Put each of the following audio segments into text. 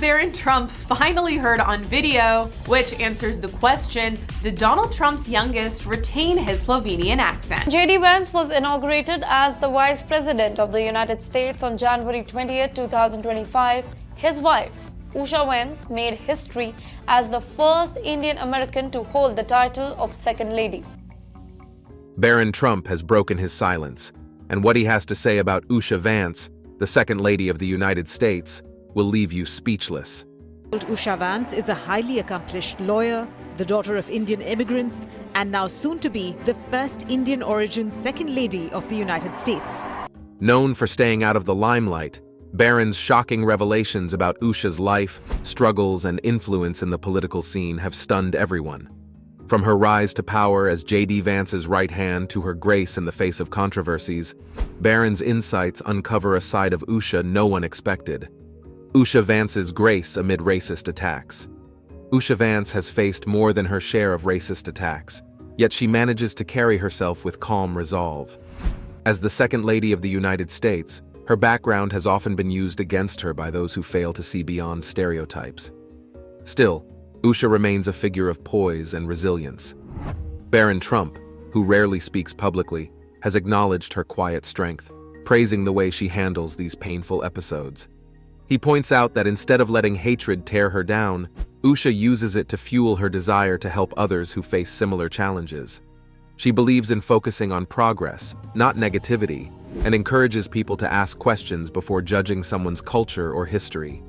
Barron Trump finally heard on video, which answers the question, did Donald Trump's youngest retain his Slovenian accent? JD Vance was inaugurated as the Vice President of the United States on January 20th, 2025. His wife, Usha Vance, made history as the first Indian American to hold the title of Second Lady. Barron Trump has broken his silence, and what he has to say about Usha Vance, the Second Lady of the United States, will leave you speechless. Usha Vance is a highly accomplished lawyer, the daughter of Indian immigrants, and now soon to be the first Indian origin Second Lady of the United States. Known for staying out of the limelight, Barron's shocking revelations about Usha's life, struggles, and influence in the political scene have stunned everyone. From her rise to power as JD Vance's right hand to her grace in the face of controversies, Barron's insights uncover a side of Usha no one expected. Usha Vance's grace amid racist attacks. Usha Vance has faced more than her share of racist attacks, yet she manages to carry herself with calm resolve. As the Second Lady of the United States, her background has often been used against her by those who fail to see beyond stereotypes. Still, Usha remains a figure of poise and resilience. Barron Trump, who rarely speaks publicly, has acknowledged her quiet strength, praising the way she handles these painful episodes. He points out that instead of letting hatred tear her down, Usha uses it to fuel her desire to help others who face similar challenges. She believes in focusing on progress, not negativity, and encourages people to ask questions before judging someone's culture or history.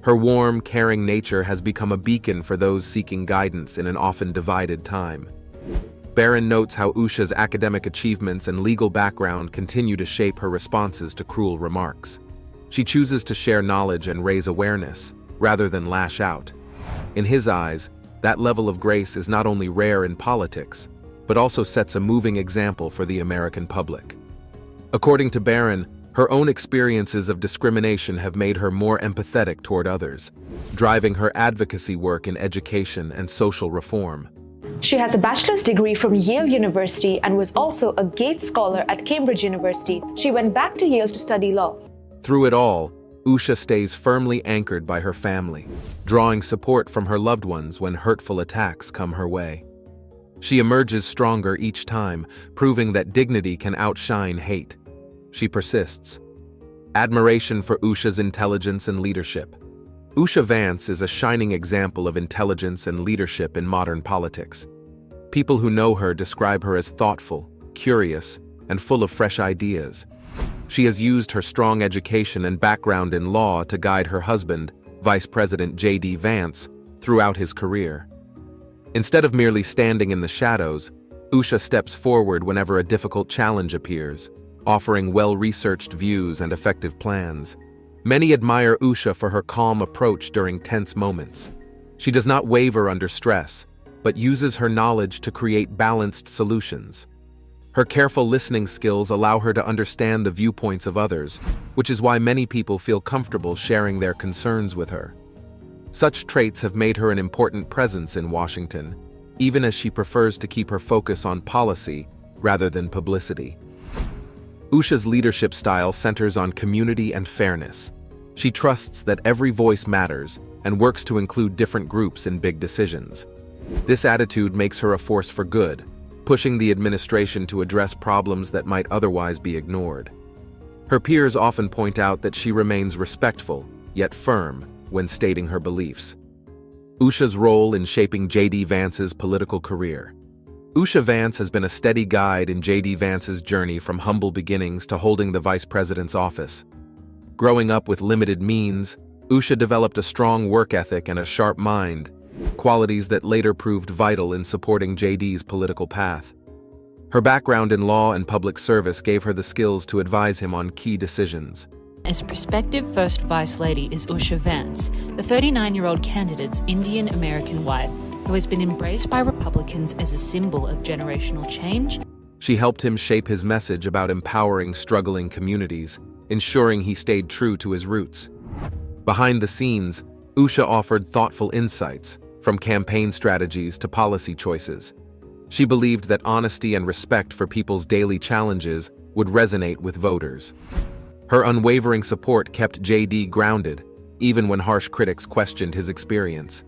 Her warm, caring nature has become a beacon for those seeking guidance in an often divided time. Barron notes how Usha's academic achievements and legal background continue to shape her responses to cruel remarks. She chooses to share knowledge and raise awareness, rather than lash out. In his eyes, that level of grace is not only rare in politics, but also sets a moving example for the American public. According to Barron, her own experiences of discrimination have made her more empathetic toward others, driving her advocacy work in education and social reform. She has a bachelor's degree from Yale University and was also a Gates Scholar at Cambridge University. She went back to Yale to study law. Through it all, Usha stays firmly anchored by her family, drawing support from her loved ones when hurtful attacks come her way. She emerges stronger each time, proving that dignity can outshine hate. She persists. Admiration for Usha's intelligence and leadership. Usha Vance is a shining example of intelligence and leadership in modern politics. People who know her describe her as thoughtful, curious, and full of fresh ideas. She has used her strong education and background in law to guide her husband, Vice President JD Vance, throughout his career. Instead of merely standing in the shadows, Usha steps forward whenever a difficult challenge appears, offering well-researched views and effective plans. Many admire Usha for her calm approach during tense moments. She does not waver under stress, but uses her knowledge to create balanced solutions. Her careful listening skills allow her to understand the viewpoints of others, which is why many people feel comfortable sharing their concerns with her. Such traits have made her an important presence in Washington, even as she prefers to keep her focus on policy rather than publicity. Usha's leadership style centers on community and fairness. She trusts that every voice matters and works to include different groups in big decisions. This attitude makes her a force for good, pushing the administration to address problems that might otherwise be ignored. Her peers often point out that she remains respectful, yet firm, when stating her beliefs. Usha's role in shaping JD Vance's political career. Usha Vance has been a steady guide in JD Vance's journey from humble beginnings to holding the vice president's office. Growing up with limited means, Usha developed a strong work ethic and a sharp mind, qualities that later proved vital in supporting JD's political path. Her background in law and public service gave her the skills to advise him on key decisions. As prospective First Vice Lady is Usha Vance, the 39-year-old candidate's Indian-American wife, who has been embraced by Republicans as a symbol of generational change. She helped him shape his message about empowering struggling communities, ensuring he stayed true to his roots. Behind the scenes, Usha offered thoughtful insights, from campaign strategies to policy choices. She believed that honesty and respect for people's daily challenges would resonate with voters. Her unwavering support kept JD grounded, even when harsh critics questioned his experience.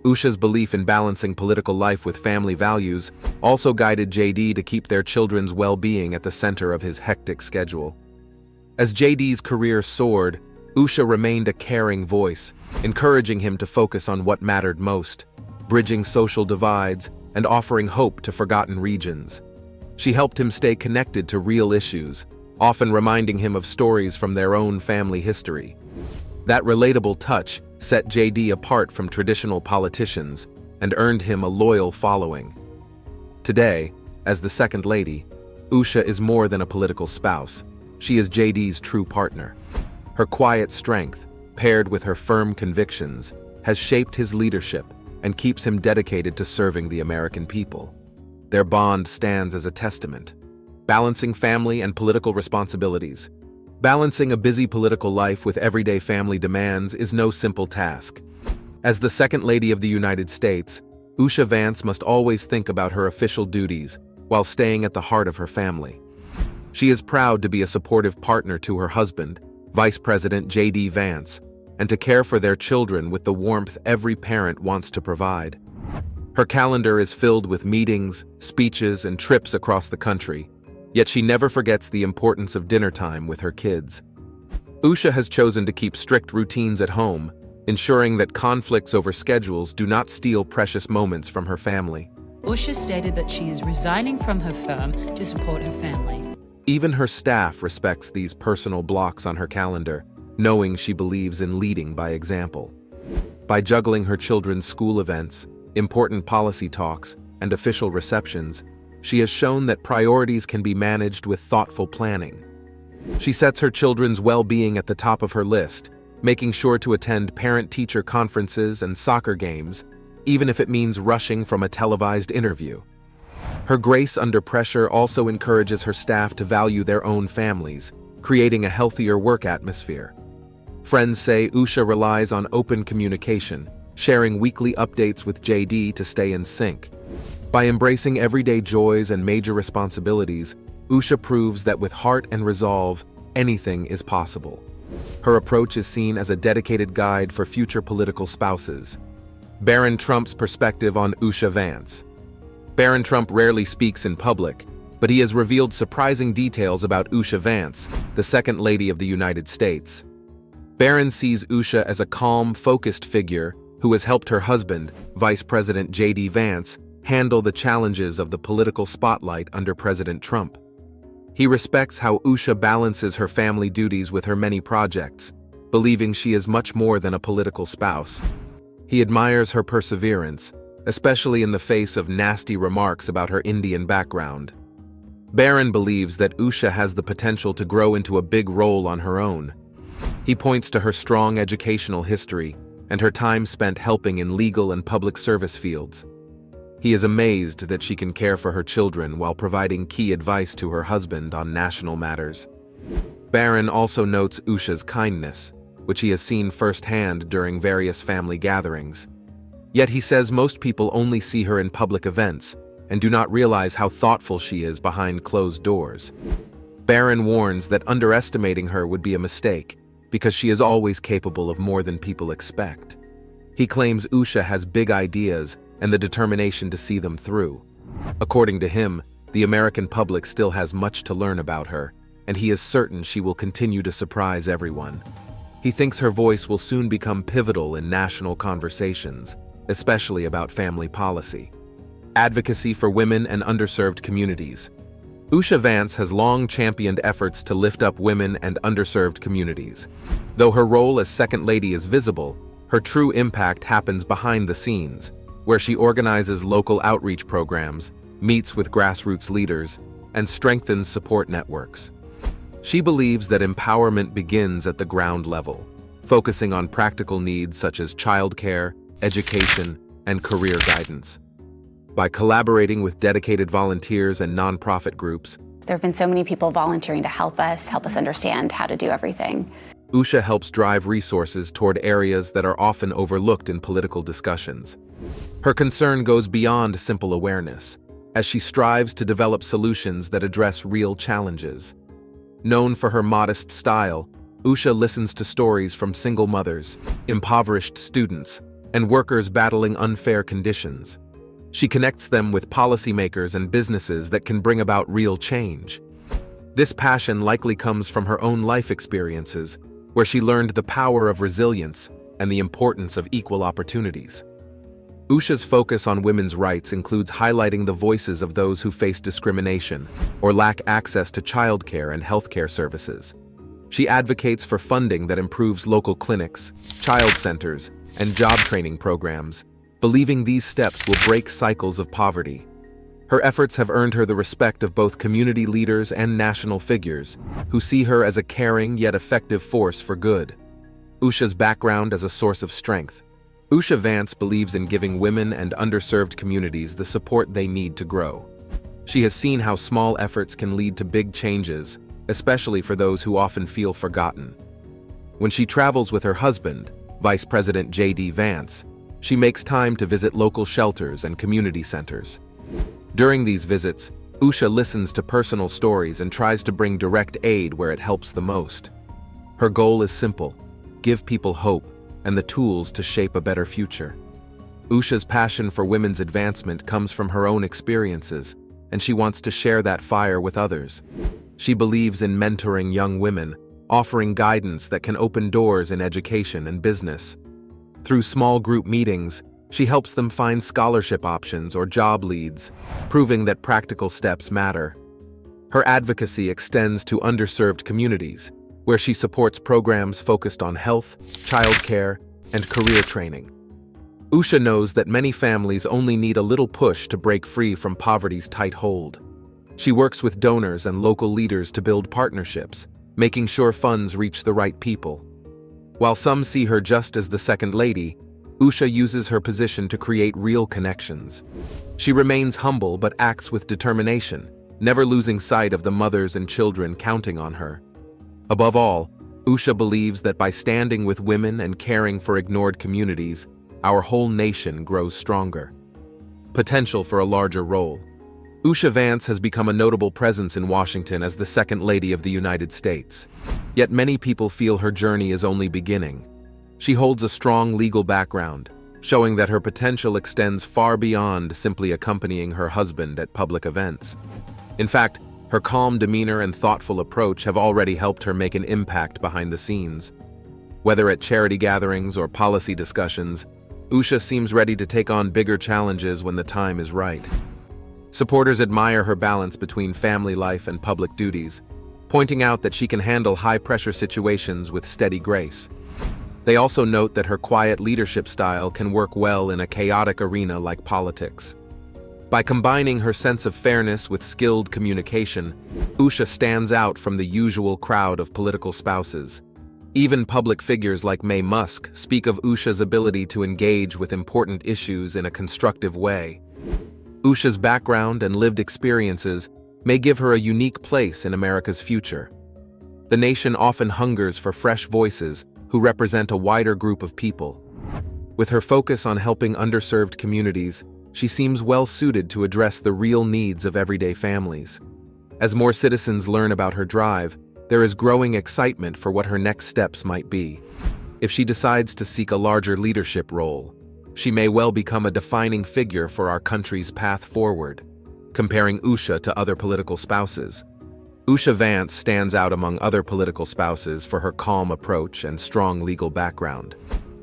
Usha's belief in balancing political life with family values also guided JD to keep their children's well-being at the center of his hectic schedule. As JD's career soared, Usha remained a caring voice, encouraging him to focus on what mattered most, bridging social divides and offering hope to forgotten regions. She helped him stay connected to real issues, often reminding him of stories from their own family history. That relatable touch set JD apart from traditional politicians and earned him a loyal following. Today, as the Second Lady, Usha is more than a political spouse. She is JD's true partner. Her quiet strength, paired with her firm convictions, has shaped his leadership and keeps him dedicated to serving the American people. Their bond stands as a testament, balancing family and political responsibilities. Balancing a busy political life with everyday family demands is no simple task. As the Second Lady of the United States, Usha Vance must always think about her official duties while staying at the heart of her family. She is proud to be a supportive partner to her husband, Vice President JD Vance, and to care for their children with the warmth every parent wants to provide. Her calendar is filled with meetings, speeches, and trips across the country, yet she never forgets the importance of dinner time with her kids. Usha has chosen to keep strict routines at home, ensuring that conflicts over schedules do not steal precious moments from her family. Usha stated that she is resigning from her firm to support her family. Even her staff respects these personal blocks on her calendar, knowing she believes in leading by example. By juggling her children's school events, important policy talks, and official receptions, she has shown that priorities can be managed with thoughtful planning. She sets her children's well-being at the top of her list, making sure to attend parent-teacher conferences and soccer games, even if it means rushing from a televised interview. Her grace under pressure also encourages her staff to value their own families, creating a healthier work atmosphere. Friends say Usha relies on open communication, sharing weekly updates with JD to stay in sync. By embracing everyday joys and major responsibilities, Usha proves that with heart and resolve, anything is possible. Her approach is seen as a dedicated guide for future political spouses. Barron Trump's perspective on Usha Vance. Barron Trump rarely speaks in public, but he has revealed surprising details about Usha Vance, the Second Lady of the United States. Barron sees Usha as a calm, focused figure who has helped her husband, Vice President JD Vance, handle the challenges of the political spotlight under President Trump. He respects how Usha balances her family duties with her many projects, believing she is much more than a political spouse. He admires her perseverance, especially in the face of nasty remarks about her Indian background. Barron believes that Usha has the potential to grow into a big role on her own. He points to her strong educational history and her time spent helping in legal and public service fields. He is amazed that she can care for her children while providing key advice to her husband on national matters. Barron also notes Usha's kindness, which he has seen firsthand during various family gatherings. Yet he says most people only see her in public events and do not realize how thoughtful she is behind closed doors. Barron warns that underestimating her would be a mistake because she is always capable of more than people expect. He claims Usha has big ideas and the determination to see them through. According to him, the American public still has much to learn about her, and he is certain she will continue to surprise everyone. He thinks her voice will soon become pivotal in national conversations, especially about family policy. Advocacy for women and underserved communities. Usha Vance has long championed efforts to lift up women and underserved communities. Though her role as Second Lady is visible, her true impact happens behind the scenes, where she organizes local outreach programs, meets with grassroots leaders, and strengthens support networks. She believes that empowerment begins at the ground level, focusing on practical needs such as childcare, education, and career guidance. By collaborating with dedicated volunteers and nonprofit groups, there have been so many people volunteering to help us understand how to do everything. Usha helps drive resources toward areas that are often overlooked in political discussions. Her concern goes beyond simple awareness, as she strives to develop solutions that address real challenges. Known for her modest style, Usha listens to stories from single mothers, impoverished students, and workers battling unfair conditions. She connects them with policymakers and businesses that can bring about real change. This passion likely comes from her own life experiences, where she learned the power of resilience and the importance of equal opportunities. Usha's focus on women's rights includes highlighting the voices of those who face discrimination or lack access to childcare and healthcare services. She advocates for funding that improves local clinics, child centers, and job training programs, believing these steps will break cycles of poverty. Her efforts have earned her the respect of both community leaders and national figures, who see her as a caring yet effective force for good. Usha's background as a source of strength. Usha Vance believes in giving women and underserved communities the support they need to grow. She has seen how small efforts can lead to big changes, especially for those who often feel forgotten. When she travels with her husband, Vice President JD Vance, she makes time to visit local shelters and community centers. During these visits, Usha listens to personal stories and tries to bring direct aid where it helps the most. Her goal is simple: give people hope and the tools to shape a better future. Usha's passion for women's advancement comes from her own experiences, and she wants to share that fire with others. She believes in mentoring young women, offering guidance that can open doors in education and business. Through small group meetings, she helps them find scholarship options or job leads, proving that practical steps matter. Her advocacy extends to underserved communities, where she supports programs focused on health, childcare, and career training. Usha knows that many families only need a little push to break free from poverty's tight hold. She works with donors and local leaders to build partnerships, making sure funds reach the right people. While some see her just as the second lady, Usha uses her position to create real connections. She remains humble but acts with determination, never losing sight of the mothers and children counting on her. Above all, Usha believes that by standing with women and caring for ignored communities, our whole nation grows stronger. Potential for a larger role. Usha Vance has become a notable presence in Washington as the Second Lady of the United States. Yet many people feel her journey is only beginning. She holds a strong legal background, showing that her potential extends far beyond simply accompanying her husband at public events. In fact, her calm demeanor and thoughtful approach have already helped her make an impact behind the scenes. Whether at charity gatherings or policy discussions, Usha seems ready to take on bigger challenges when the time is right. Supporters admire her balance between family life and public duties, pointing out that she can handle high-pressure situations with steady grace. They also note that her quiet leadership style can work well in a chaotic arena like politics. By combining her sense of fairness with skilled communication, Usha stands out from the usual crowd of political spouses. Even public figures like Musk speak of Usha's ability to engage with important issues in a constructive way. Usha's background and lived experiences may give her a unique place in America's future. The nation often hungers for fresh voices who represent a wider group of people. With her focus on helping underserved communities, she seems well-suited to address the real needs of everyday families. As more citizens learn about her drive, there is growing excitement for what her next steps might be. If she decides to seek a larger leadership role, she may well become a defining figure for our country's path forward. Comparing Usha to other political spouses, Usha Vance stands out among other political spouses for her calm approach and strong legal background.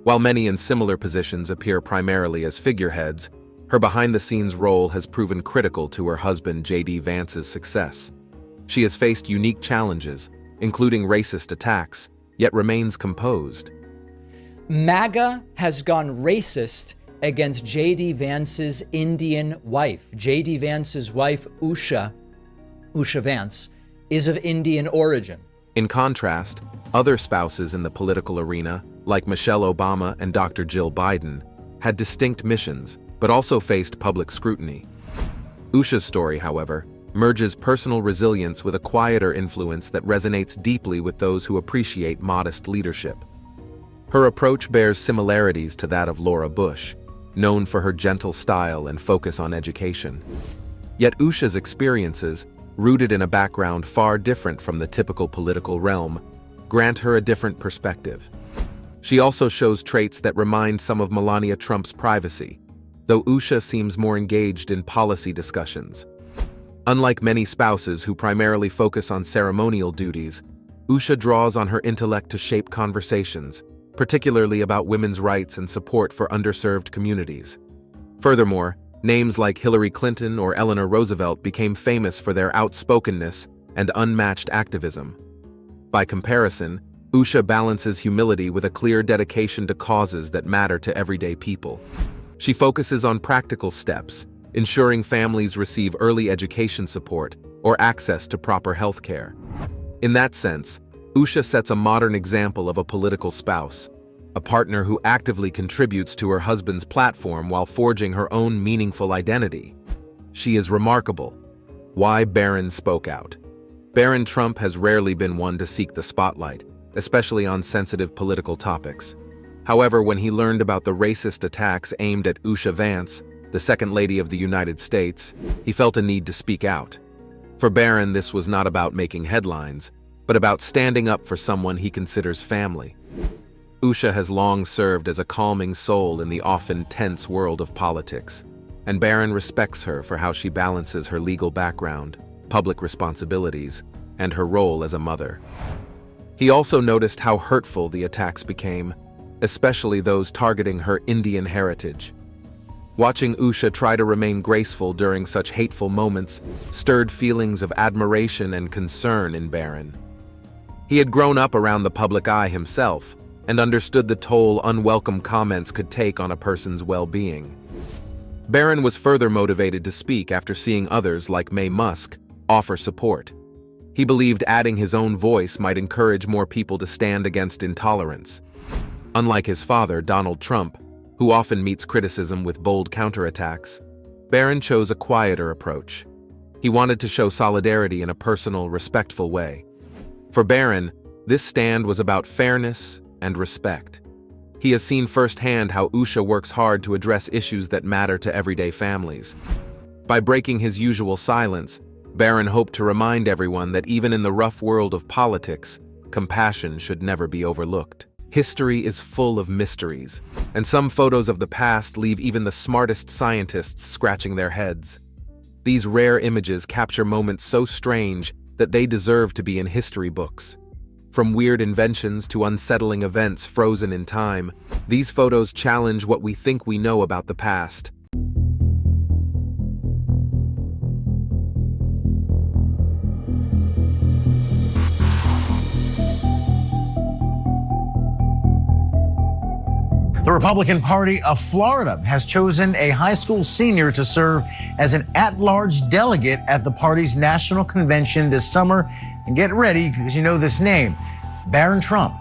While many in similar positions appear primarily as figureheads, her behind-the-scenes role has proven critical to her husband JD Vance's success. She has faced unique challenges, including racist attacks, yet remains composed. MAGA has gone racist against JD Vance's Indian wife. JD Vance's wife, Usha Vance, is of Indian origin. In contrast, other spouses in the political arena, like Michelle Obama and Dr. Jill Biden, had distinct missions, but also faced public scrutiny. Usha's story, however, merges personal resilience with a quieter influence that resonates deeply with those who appreciate modest leadership. Her approach bears similarities to that of Laura Bush, known for her gentle style and focus on education. Yet Usha's experiences, rooted in a background far different from the typical political realm, grant her a different perspective. She also shows traits that remind some of Melania Trump's privacy, though Usha seems more engaged in policy discussions. Unlike many spouses who primarily focus on ceremonial duties, Usha draws on her intellect to shape conversations, particularly about women's rights and support for underserved communities. Furthermore, names like Hillary Clinton or Eleanor Roosevelt became famous for their outspokenness and unmatched activism. By comparison, Usha balances humility with a clear dedication to causes that matter to everyday people. She focuses on practical steps, ensuring families receive early education support or access to proper health care. In that sense, Usha sets a modern example of a political spouse, a partner who actively contributes to her husband's platform while forging her own meaningful identity. She is remarkable. Why Barron spoke out. Barron Trump has rarely been one to seek the spotlight, especially on sensitive political topics. However, when he learned about the racist attacks aimed at Usha Vance, the Second Lady of the United States, he felt a need to speak out. For Barron, this was not about making headlines, but about standing up for someone he considers family. Usha has long served as a calming soul in the often tense world of politics, and Barron respects her for how she balances her legal background, public responsibilities, and her role as a mother. He also noticed how hurtful the attacks became, especially those targeting her Indian heritage. Watching Usha try to remain graceful during such hateful moments stirred feelings of admiration and concern in Barron. He had grown up around the public eye himself and understood the toll unwelcome comments could take on a person's well-being. Barron was further motivated to speak after seeing others like Musk offer support. He believed adding his own voice might encourage more people to stand against intolerance. Unlike his father, Donald Trump, who often meets criticism with bold counterattacks, Barron chose a quieter approach. He wanted to show solidarity in a personal, respectful way. For Barron, this stand was about fairness and respect. He has seen firsthand how Usha works hard to address issues that matter to everyday families. By breaking his usual silence, Barron hoped to remind everyone that even in the rough world of politics, compassion should never be overlooked. History is full of mysteries, and some photos of the past leave even the smartest scientists scratching their heads. These rare images capture moments so strange that they deserve to be in history books. From weird inventions to unsettling events frozen in time, these photos challenge what we think we know about the past. The Republican Party of Florida has chosen a high school senior to serve as an at-large delegate at the party's national convention this summer. And get ready, because you know this name, Barron Trump.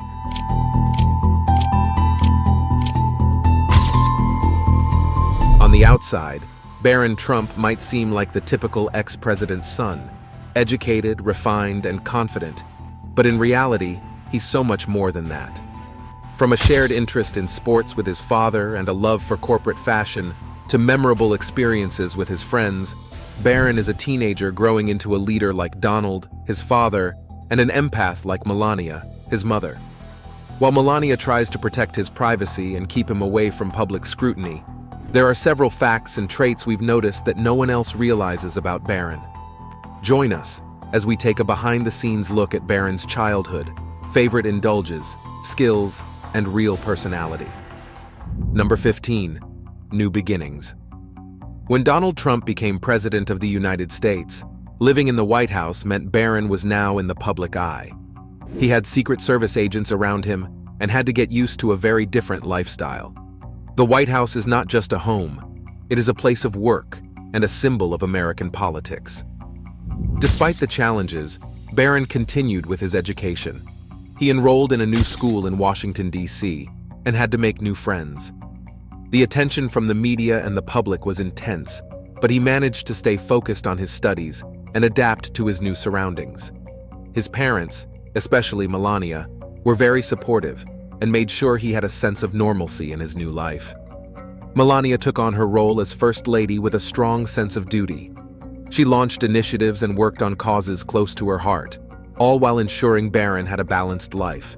On the outside, Barron Trump might seem like the typical ex-president's son, educated, refined, and confident. But in reality, he's so much more than that. From a shared interest in sports with his father and a love for corporate fashion to memorable experiences with his friends, Barron is a teenager growing into a leader like Donald, his father, and an empath like Melania, his mother. While Melania tries to protect his privacy and keep him away from public scrutiny, there are several facts and traits we've noticed that no one else realizes about Barron. Join us as we take a behind-the-scenes look at Barron's childhood, favorite indulges, skills, and real personality. Number 15. New beginnings. When Donald Trump became president of the United States, living in the White House meant Barron was now in the public eye. He had Secret Service agents around him and had to get used to a very different lifestyle. The White House is not just a home, it is a place of work and a symbol of American politics. Despite the challenges, Barron continued with his education. He enrolled in a new school in Washington, D.C., and had to make new friends. The attention from the media and the public was intense, but he managed to stay focused on his studies and adapt to his new surroundings. His parents, especially Melania, were very supportive and made sure he had a sense of normalcy in his new life. Melania took on her role as First Lady with a strong sense of duty. She launched initiatives and worked on causes close to her heart, all while ensuring Barron had a balanced life.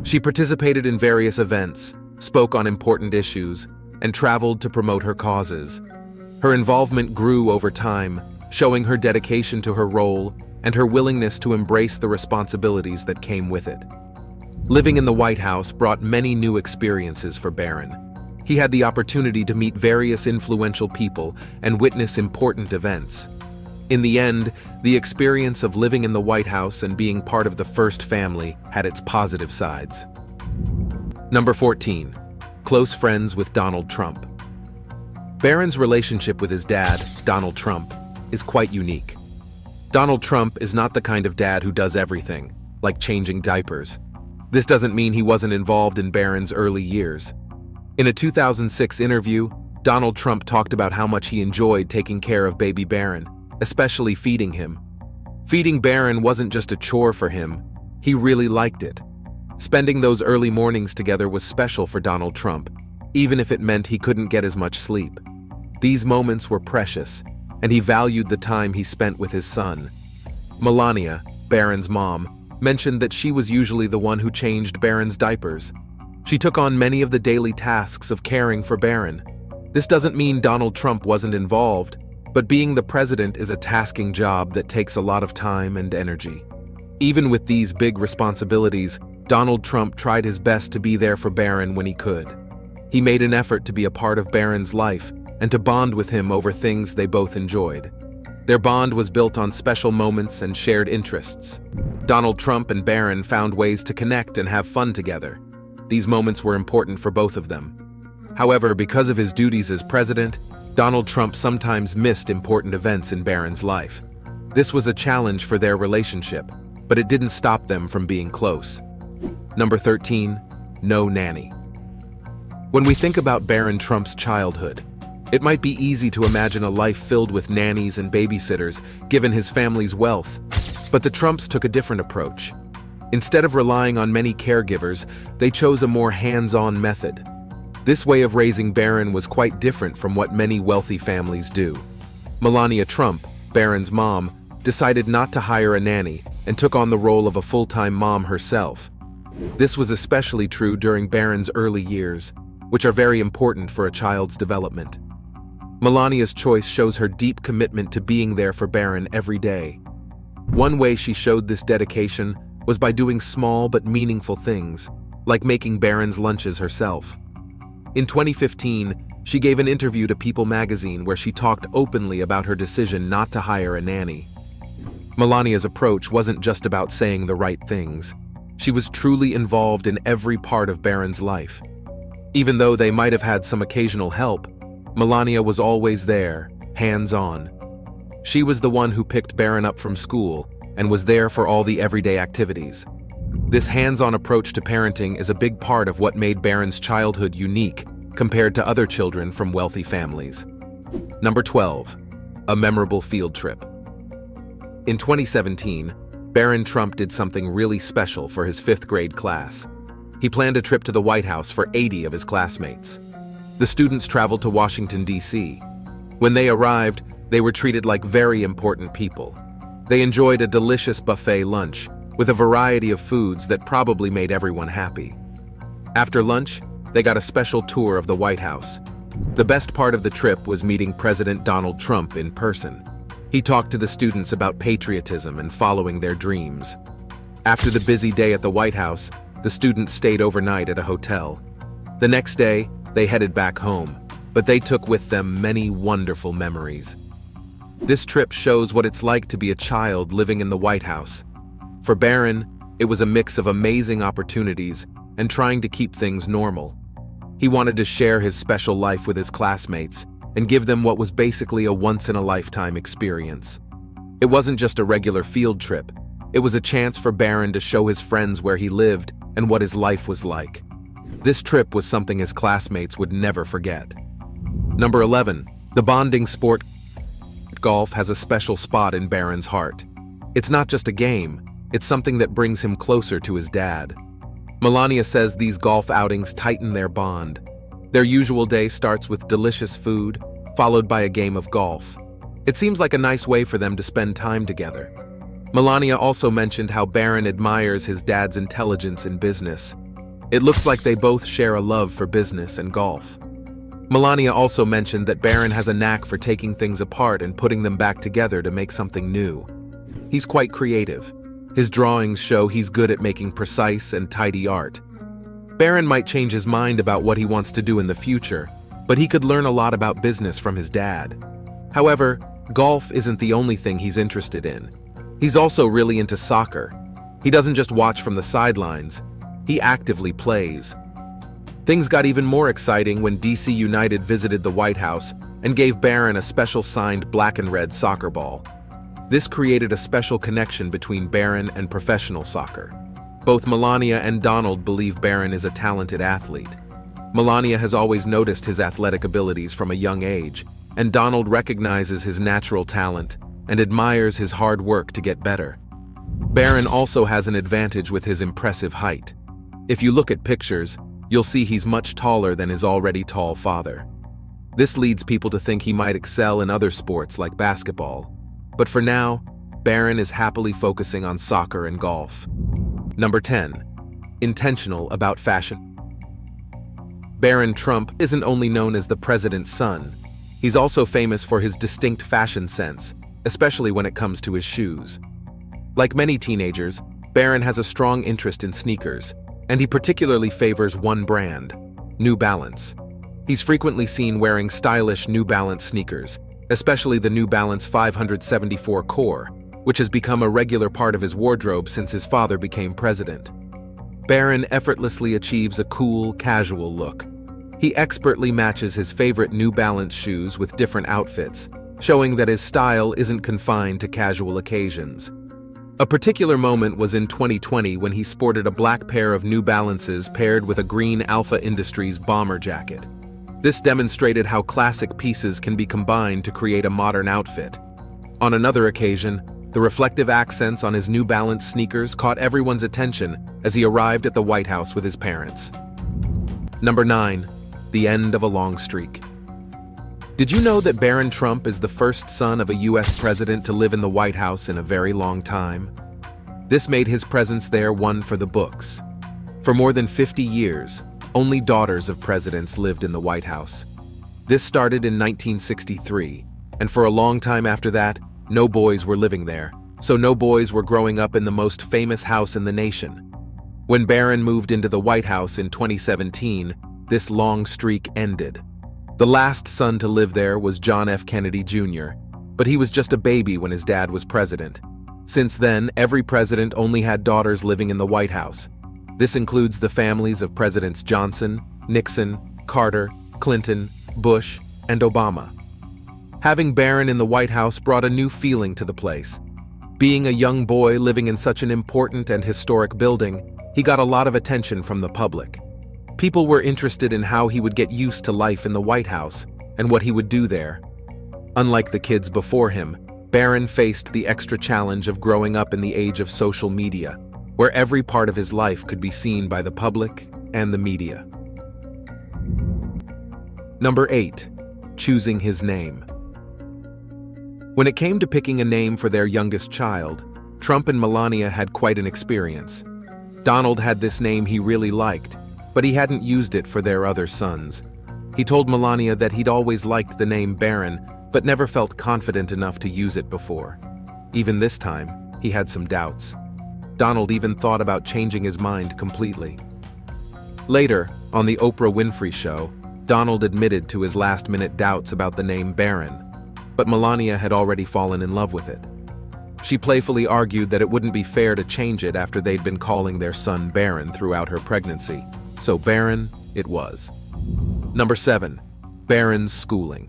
She participated in various events, spoke on important issues, and traveled to promote her causes. Her involvement grew over time, showing her dedication to her role and her willingness to embrace the responsibilities that came with it. Living in the White House brought many new experiences for Barron. He had the opportunity to meet various influential people and witness important events. In the end, the experience of living in the White House and being part of the first family had its positive sides. Number 14. Close friends with Donald Trump. Barron's relationship with his dad, Donald Trump, is quite unique. Donald Trump is not the kind of dad who does everything, like changing diapers. This doesn't mean he wasn't involved in Barron's early years. In a 2006 interview, Donald Trump talked about how much he enjoyed taking care of baby Barron, especially feeding him. Feeding Barron wasn't just a chore for him, he really liked it. Spending those early mornings together was special for Donald Trump, even if it meant he couldn't get as much sleep. These moments were precious, and he valued the time he spent with his son. Melania, Barron's mom, mentioned that she was usually the one who changed Barron's diapers. She took on many of the daily tasks of caring for Barron. This doesn't mean Donald Trump wasn't involved, but being the president is a tasking job that takes a lot of time and energy. Even with these big responsibilities, Donald Trump tried his best to be there for Barron when he could. He made an effort to be a part of Barron's life and to bond with him over things they both enjoyed. Their bond was built on special moments and shared interests. Donald Trump and Barron found ways to connect and have fun together. These moments were important for both of them. However, because of his duties as president, Donald Trump sometimes missed important events in Barron's life. This was a challenge for their relationship, but it didn't stop them from being close. Number 13, no nanny. When we think about Barron Trump's childhood, it might be easy to imagine a life filled with nannies and babysitters, given his family's wealth. But the Trumps took a different approach. Instead of relying on many caregivers, they chose a more hands-on method. This way of raising Barron was quite different from what many wealthy families do. Melania Trump, Barron's mom, decided not to hire a nanny and took on the role of a full-time mom herself. This was especially true during Barron's early years, which are very important for a child's development. Melania's choice shows her deep commitment to being there for Barron every day. One way she showed this dedication was by doing small but meaningful things, like making Barron's lunches herself. In 2015, she gave an interview to People magazine where she talked openly about her decision not to hire a nanny. Melania's approach wasn't just about saying the right things. She was truly involved in every part of Barron's life. Even though they might have had some occasional help, Melania was always there, hands-on. She was the one who picked Barron up from school and was there for all the everyday activities. This hands-on approach to parenting is a big part of what made Barron's childhood unique compared to other children from wealthy families. Number 12, a memorable field trip. In 2017, Barron Trump did something really special for his 5th grade class. He planned a trip to the White House for 80 of his classmates. The students traveled to Washington, D.C. When they arrived, they were treated like very important people. They enjoyed a delicious buffet lunch with a variety of foods that probably made everyone happy. After lunch, they got a special tour of the White House. The best part of the trip was meeting President Donald Trump in person. He talked to the students about patriotism and following their dreams. After the busy day at the White House, the students stayed overnight at a hotel. The next day, they headed back home, but they took with them many wonderful memories. This trip shows what it's like to be a child living in the White House. For Barron, it was a mix of amazing opportunities and trying to keep things normal. He wanted to share his special life with his classmates and give them what was basically a once-in-a-lifetime experience. It wasn't just a regular field trip. It was a chance for Barron to show his friends where he lived and what his life was like. This trip was something his classmates would never forget. Number 11, the bonding sport. Golf has a special spot in Barron's heart. It's not just a game, it's something that brings him closer to his dad. Melania says these golf outings tighten their bond. Their usual day starts with delicious food, followed by a game of golf. It seems like a nice way for them to spend time together. Melania also mentioned how Barron admires his dad's intelligence in business. It looks like they both share a love for business and golf. Melania also mentioned that Barron has a knack for taking things apart and putting them back together to make something new. He's quite creative. His drawings show he's good at making precise and tidy art. Barron might change his mind about what he wants to do in the future, but he could learn a lot about business from his dad. However, golf isn't the only thing he's interested in. He's also really into soccer. He doesn't just watch from the sidelines, he actively plays. Things got even more exciting when DC United visited the White House and gave Barron a special signed black and red soccer ball. This created a special connection between Barron and professional soccer. Both Melania and Donald believe Barron is a talented athlete. Melania has always noticed his athletic abilities from a young age, and Donald recognizes his natural talent and admires his hard work to get better. Barron also has an advantage with his impressive height. If you look at pictures, you'll see he's much taller than his already tall father. This leads people to think he might excel in other sports like basketball. But for now, Barron is happily focusing on soccer and golf. Number 10. Intentional about fashion. Barron Trump isn't only known as the president's son, he's also famous for his distinct fashion sense, especially when it comes to his shoes. Like many teenagers, Barron has a strong interest in sneakers, and he particularly favors one brand, New Balance. He's frequently seen wearing stylish New Balance sneakers, especially the New Balance 574 Core, which has become a regular part of his wardrobe since his father became president. Barron effortlessly achieves a cool, casual look. He expertly matches his favorite New Balance shoes with different outfits, showing that his style isn't confined to casual occasions. A particular moment was in 2020 when he sported a black pair of New Balances paired with a green Alpha Industries bomber jacket. This demonstrated how classic pieces can be combined to create a modern outfit. On another occasion, the reflective accents on his New Balance sneakers caught everyone's attention as he arrived at the White House with his parents. Number 9. The end of a long streak. Did you know that Barron Trump is the first son of a U.S. president to live in the White House in a very long time? This made his presence there one for the books. For more than 50 years, only daughters of presidents lived in the White House. This started in 1963, and for a long time after that, no boys were living there, so no boys were growing up in the most famous house in the nation. When Barron moved into the White House in 2017, this long streak ended. The last son to live there was John F. Kennedy Jr., but he was just a baby when his dad was president. Since then, every president only had daughters living in the White House. This includes the families of Presidents Johnson, Nixon, Carter, Clinton, Bush, and Obama. Having Barron in the White House brought a new feeling to the place. Being a young boy living in such an important and historic building, he got a lot of attention from the public. People were interested in how he would get used to life in the White House and what he would do there. Unlike the kids before him, Barron faced the extra challenge of growing up in the age of social media, where every part of his life could be seen by the public and the media. Number 8. Choosing his name. When it came to picking a name for their youngest child, Trump and Melania had quite an experience. Donald had this name he really liked, but he hadn't used it for their other sons. He told Melania that he'd always liked the name Barron, but never felt confident enough to use it before. Even this time, he had some doubts. Donald even thought about changing his mind completely. Later, on the Oprah Winfrey Show, Donald admitted to his last-minute doubts about the name Barron, but Melania had already fallen in love with it. She playfully argued that it wouldn't be fair to change it after they'd been calling their son Barron throughout her pregnancy. So Barron it was. Number 7. Barron's schooling.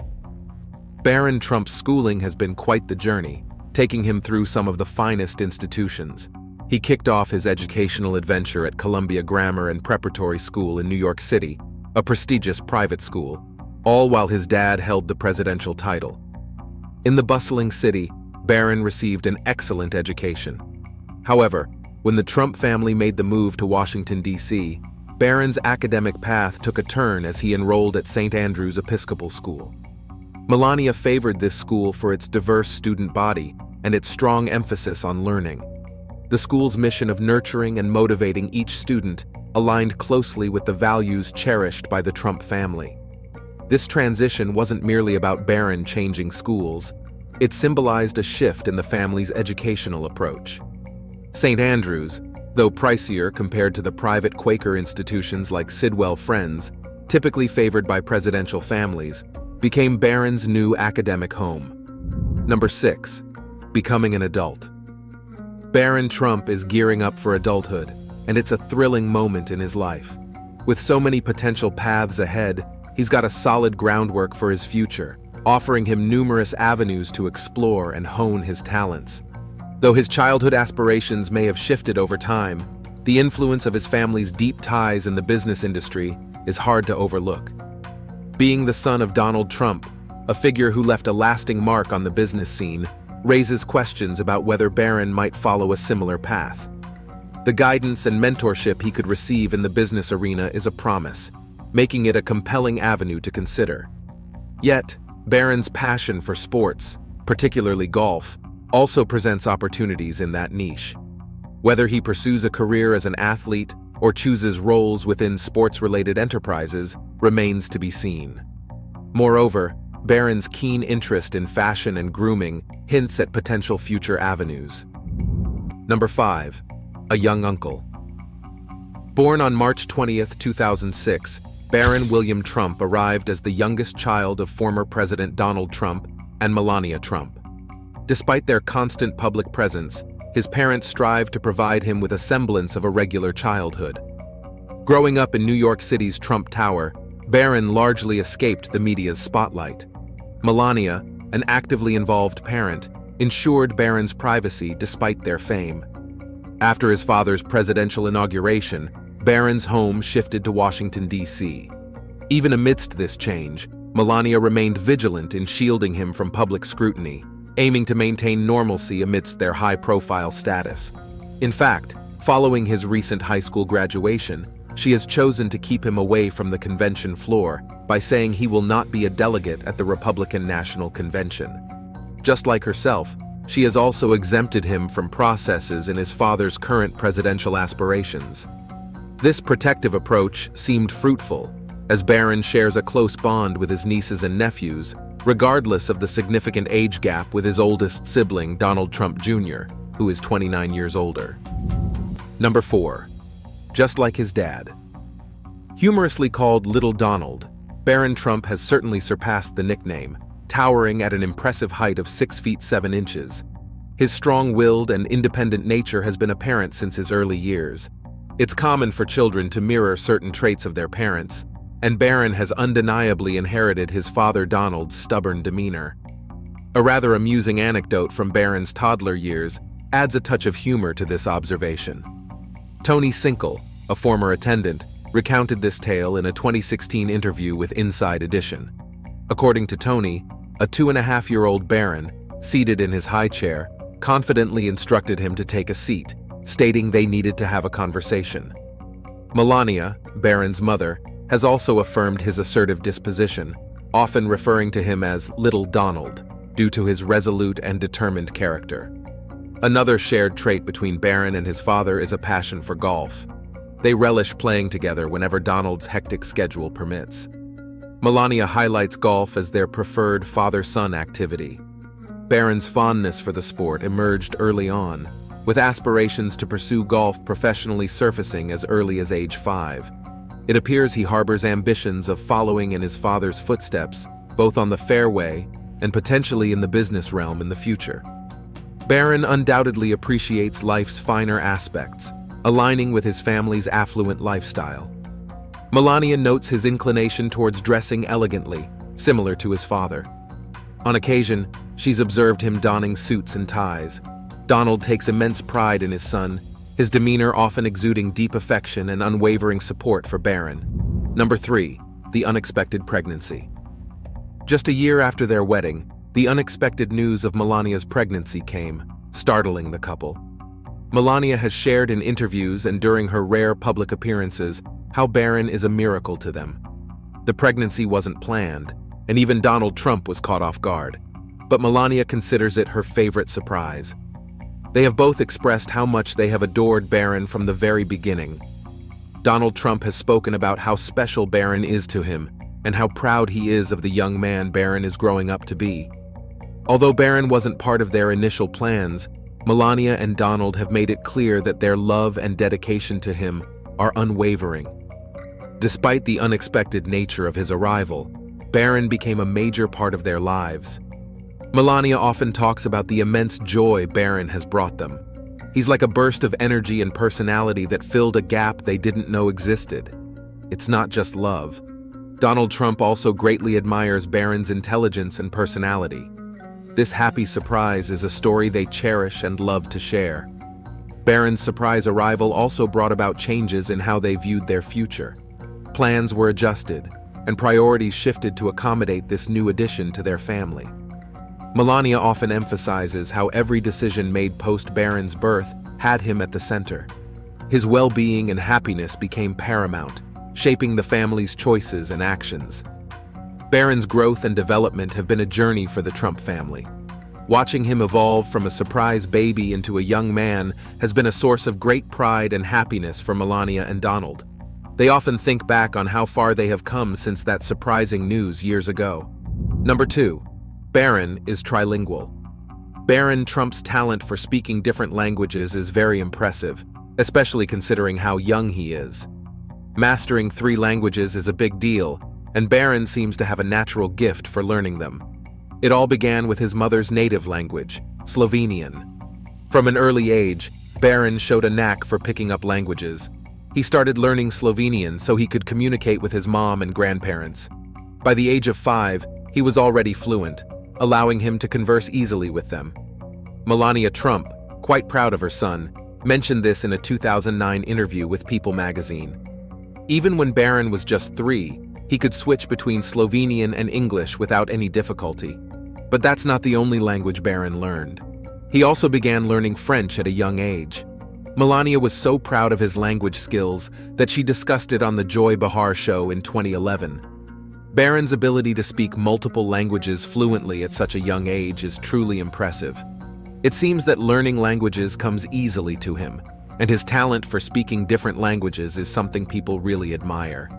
Barron Trump's schooling has been quite the journey, taking him through some of the finest institutions. He kicked off his educational adventure at Columbia Grammar and Preparatory School in New York City, a prestigious private school, all while his dad held the presidential title. In the bustling city, Barron received an excellent education. However, when the Trump family made the move to Washington, D.C., Barron's academic path took a turn as he enrolled at St. Andrew's Episcopal School. Melania favored this school for its diverse student body and its strong emphasis on learning. The school's mission of nurturing and motivating each student aligned closely with the values cherished by the Trump family. This transition wasn't merely about Barron changing schools. It symbolized a shift in the family's educational approach. St. Andrews, though pricier compared to the private Quaker institutions like Sidwell Friends, typically favored by presidential families, became Barron's new academic home. Number 6. Becoming an adult. Barron Trump is gearing up for adulthood, and it's a thrilling moment in his life. With so many potential paths ahead, he's got a solid groundwork for his future, offering him numerous avenues to explore and hone his talents. Though his childhood aspirations may have shifted over time, the influence of his family's deep ties in the business industry is hard to overlook. Being the son of Donald Trump, a figure who left a lasting mark on the business scene, raises questions about whether Barron might follow a similar path. The guidance and mentorship he could receive in the business arena is a promise, making it a compelling avenue to consider. Yet, Barron's passion for sports, particularly golf, also presents opportunities in that niche. Whether he pursues a career as an athlete or chooses roles within sports-related enterprises remains to be seen. Moreover, Barron's keen interest in fashion and grooming hints at potential future avenues. Number 5. A young uncle. Born on March 20, 2006, Barron William Trump arrived as the youngest child of former President Donald Trump and Melania Trump. Despite their constant public presence, his parents strived to provide him with a semblance of a regular childhood. Growing up in New York City's Trump Tower, Barron largely escaped the media's spotlight. Melania, an actively involved parent, ensured Barron's privacy despite their fame. After his father's presidential inauguration, Barron's home shifted to Washington, D.C. Even amidst this change, Melania remained vigilant in shielding him from public scrutiny, aiming to maintain normalcy amidst their high-profile status. In fact, following his recent high school graduation, she has chosen to keep him away from the convention floor by saying he will not be a delegate at the Republican National Convention. Just like herself, she has also exempted him from processes in his father's current presidential aspirations. This protective approach seemed fruitful, as Barron shares a close bond with his nieces and nephews, regardless of the significant age gap with his oldest sibling, Donald Trump Jr., who is 29 years older. Number 4. Just like his dad. Humorously called Little Donald, Barron Trump has certainly surpassed the nickname, towering at an impressive height of 6 feet 7 inches. His strong-willed and independent nature has been apparent since his early years. It's common for children to mirror certain traits of their parents, and Barron has undeniably inherited his father Donald's stubborn demeanor. A rather amusing anecdote from Barron's toddler years adds a touch of humor to this observation. Tony Sinkle, a former attendant, recounted this tale in a 2016 interview with Inside Edition. According to Tony, a 2.5-year-old Barron, seated in his high chair, confidently instructed him to take a seat, stating they needed to have a conversation. Melania, Barron's mother, has also affirmed his assertive disposition, often referring to him as Little Donald, due to his resolute and determined character. Another shared trait between Barron and his father is a passion for golf. They relish playing together whenever Donald's hectic schedule permits. Melania highlights golf as their preferred father-son activity. Barron's fondness for the sport emerged early on, with aspirations to pursue golf professionally surfacing as early as age 5. It appears he harbors ambitions of following in his father's footsteps, both on the fairway and potentially in the business realm in the future. Barron undoubtedly appreciates life's finer aspects, aligning with his family's affluent lifestyle. Melania notes his inclination towards dressing elegantly, similar to his father. On occasion, she's observed him donning suits and ties. Donald takes immense pride in his son, his demeanor often exuding deep affection and unwavering support for Barron. Number 3. The unexpected pregnancy. Just a year after their wedding, the unexpected news of Melania's pregnancy came, startling the couple. Melania has shared in interviews and during her rare public appearances how Barron is a miracle to them. The pregnancy wasn't planned, and even Donald Trump was caught off guard. but Melania considers it her favorite surprise. They have both expressed how much they have adored Barron from the very beginning. Donald Trump has spoken about how special Barron is to him and how proud he is of the young man Barron is growing up to be. Although Barron wasn't part of their initial plans, Melania and Donald have made it clear that their love and dedication to him are unwavering. Despite the unexpected nature of his arrival, Barron became a major part of their lives. Melania often talks about the immense joy Barron has brought them. He's like a burst of energy and personality that filled a gap they didn't know existed. It's not just love. Donald Trump also greatly admires Barron's intelligence and personality. This happy surprise is a story they cherish and love to share. Barron's surprise arrival also brought about changes in how they viewed their future. Plans were adjusted, and priorities shifted to accommodate this new addition to their family. Melania often emphasizes how every decision made post-Barron's birth had him at the center. His well-being and happiness became paramount, shaping the family's choices and actions. Barron's growth and development have been a journey for the Trump family. Watching him evolve from a surprise baby into a young man has been a source of great pride and happiness for Melania and Donald. They often think back on how far they have come since that surprising news years ago. Number 2. Barron is trilingual. Barron Trump's talent for speaking different languages is very impressive, especially considering how young he is. Mastering 3 languages is a big deal, and Barron seems to have a natural gift for learning them. It all began with his mother's native language, Slovenian. From an early age, Barron showed a knack for picking up languages. He started learning Slovenian so he could communicate with his mom and grandparents. By the age of 5, he was already fluent, allowing him to converse easily with them. Melania Trump, quite proud of her son, mentioned this in a 2009 interview with People magazine. Even when Barron was just 3, he could switch between Slovenian and English without any difficulty. But that's not the only language Barron learned. He also began learning French at a young age. Melania was so proud of his language skills that she discussed it on the Joy Behar show in 2011. Barron's ability to speak multiple languages fluently at such a young age is truly impressive. It seems that learning languages comes easily to him, and his talent for speaking different languages is something people really admire.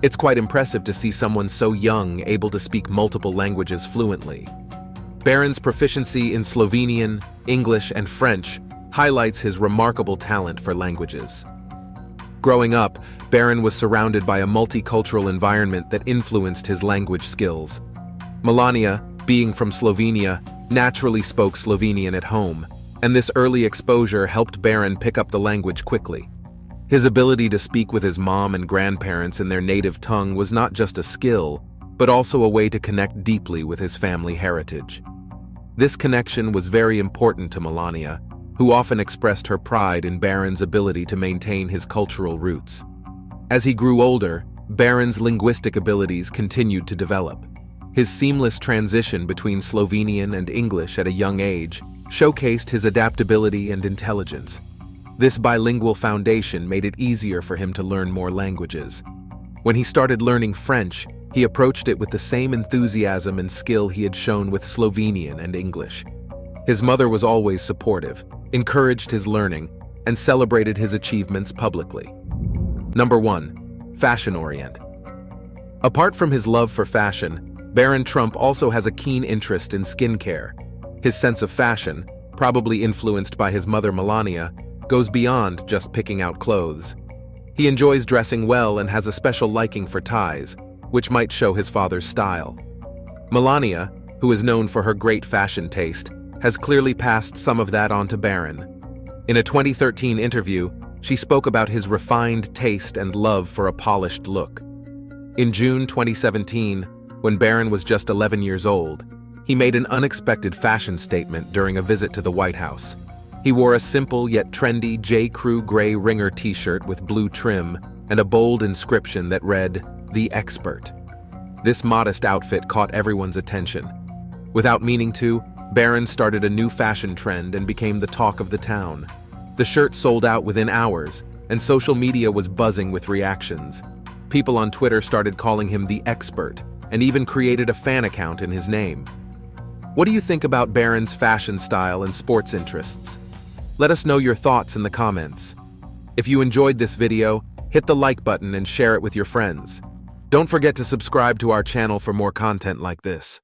It's quite impressive to see someone so young able to speak multiple languages fluently. Barron's proficiency in Slovenian, English, and French highlights his remarkable talent for languages. Growing up, Barron was surrounded by a multicultural environment that influenced his language skills. Melania, being from Slovenia, naturally spoke Slovenian at home, and this early exposure helped Barron pick up the language quickly. His ability to speak with his mom and grandparents in their native tongue was not just a skill, but also a way to connect deeply with his family heritage. This connection was very important to Melania, who often expressed her pride in Barron's ability to maintain his cultural roots. As he grew older, Barron's linguistic abilities continued to develop. His seamless transition between Slovenian and English at a young age showcased his adaptability and intelligence. This bilingual foundation made it easier for him to learn more languages. When he started learning French, he approached it with the same enthusiasm and skill he had shown with Slovenian and English. His mother was always supportive, encouraged his learning, and celebrated his achievements publicly. Number 1. Fashion Orient. Apart from his love for fashion, Barron Trump also has a keen interest in skincare. His sense of fashion, probably influenced by his mother Melania, goes beyond just picking out clothes. He enjoys dressing well and has a special liking for ties, which might show his father's style. Melania, who is known for her great fashion taste, has clearly passed some of that on to Barron. In a 2013 interview, she spoke about his refined taste and love for a polished look. In June 2017, when Barron was just 11 years old, he made an unexpected fashion statement during a visit to the White House. He wore a simple yet trendy J. Crew gray ringer t-shirt with blue trim and a bold inscription that read, "The Expert." This modest outfit caught everyone's attention. Without meaning to, Barron started a new fashion trend and became the talk of the town. The shirt sold out within hours, and social media was buzzing with reactions. People on Twitter started calling him the Expert, and even created a fan account in his name. What do you think about Barron's fashion style and sports interests? Let us know your thoughts in the comments. If you enjoyed this video, hit the like button and share it with your friends. Don't forget to subscribe to our channel for more content like this.